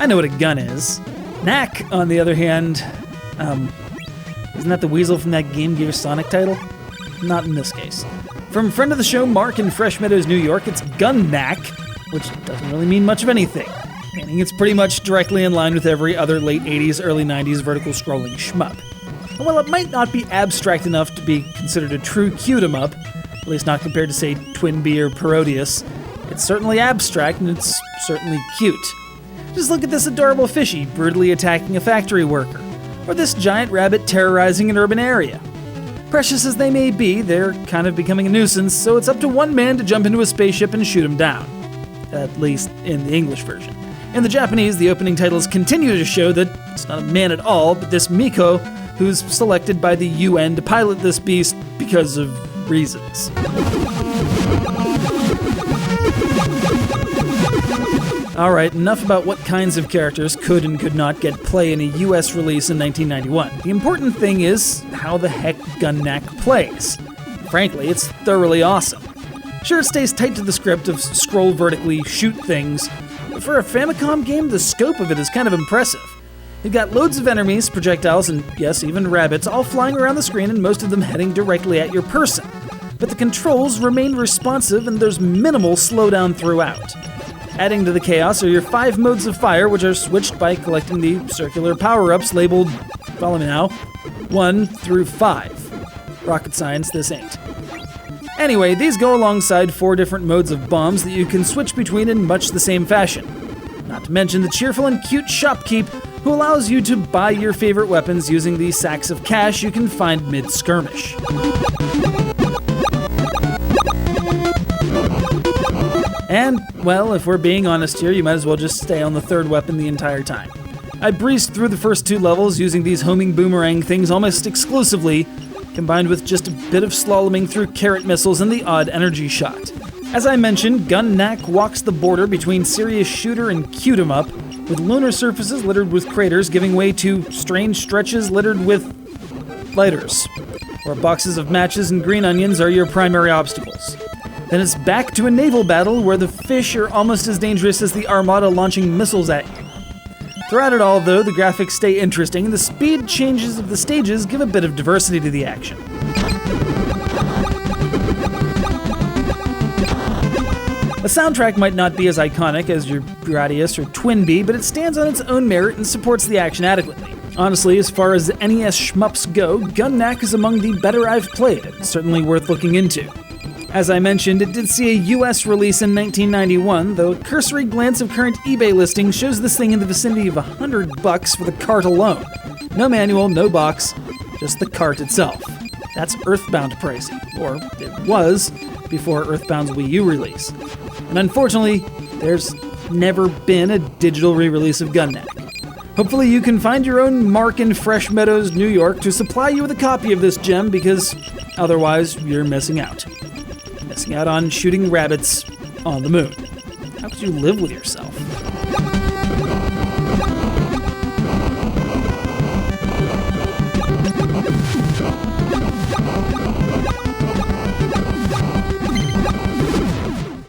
I know what a gun is. Nac, on the other hand, isn't that the weasel from that Game Gear Sonic title? Not in this case. From friend of the show, Mark in Fresh Meadows, New York, it's Gun-Nac, which doesn't really mean much of anything, meaning it's pretty much directly in line with every other late 80s, early 90s vertical scrolling shmup. And while it might not be abstract enough to be considered a true cute-em-up, at least not compared to, say, Twinbee or Parodius, it's certainly abstract and it's certainly cute. Just look at this adorable fishy brutally attacking a factory worker, or this giant rabbit terrorizing an urban area. Precious as they may be, they're kind of becoming a nuisance, so it's up to one man to jump into a spaceship and shoot him down. At least in the English version. In the Japanese, the opening titles continue to show that it's not a man at all, but this Miko, who's selected by the UN to pilot this beast because of reasons. Alright, enough about what kinds of characters could and could not get play in a US release in 1991. The important thing is how the heck Gun-Nac plays. Frankly, it's thoroughly awesome. Sure, it stays tight to the script of scroll vertically, shoot things, but for a Famicom game, the scope of it is kind of impressive. You've got loads of enemies, projectiles, and yes, even rabbits, all flying around the screen and most of them heading directly at your person. But the controls remain responsive and there's minimal slowdown throughout. Adding to the chaos are your 5 modes of fire, which are switched by collecting the circular power-ups labeled, follow me now, 1 through 5. Rocket science, this ain't. Anyway, these go alongside 4 different modes of bombs that you can switch between in much the same fashion. Not to mention the cheerful and cute shopkeep, who allows you to buy your favorite weapons using the sacks of cash you can find mid-skirmish. And, well, if we're being honest here, you might as well just stay on the 3rd weapon the entire time. I breezed through the first 2 levels using these homing boomerang things almost exclusively, combined with just a bit of slaloming through carrot missiles and the odd energy shot. As I mentioned, Gun-Nac walks the border between serious shooter and cute-em-up, with lunar surfaces littered with craters giving way to strange stretches littered with lighters, where boxes of matches and green onions are your primary obstacles. Then it's back to a naval battle where the fish are almost as dangerous as the armada launching missiles at you. Throughout it all, though, the graphics stay interesting, and the speed changes of the stages give a bit of diversity to the action. The soundtrack might not be as iconic as your Gradius or Twinbee, but it stands on its own merit and supports the action adequately. Honestly, as far as NES shmups go, Gun-Nac is among the better I've played, and certainly worth looking into. As I mentioned, it did see a US release in 1991, though a cursory glance of current eBay listings shows this thing in the vicinity of $100 for the cart alone. No manual, no box, just the cart itself. That's Earthbound pricing, or it was before Earthbound's Wii U release. And unfortunately, there's never been a digital re-release of Gun-Nac. Hopefully you can find your own Mark in Fresh Meadows, New York to supply you with a copy of this gem, because otherwise you're missing out. Missing out on shooting rabbits on the moon. How could you live with yourself?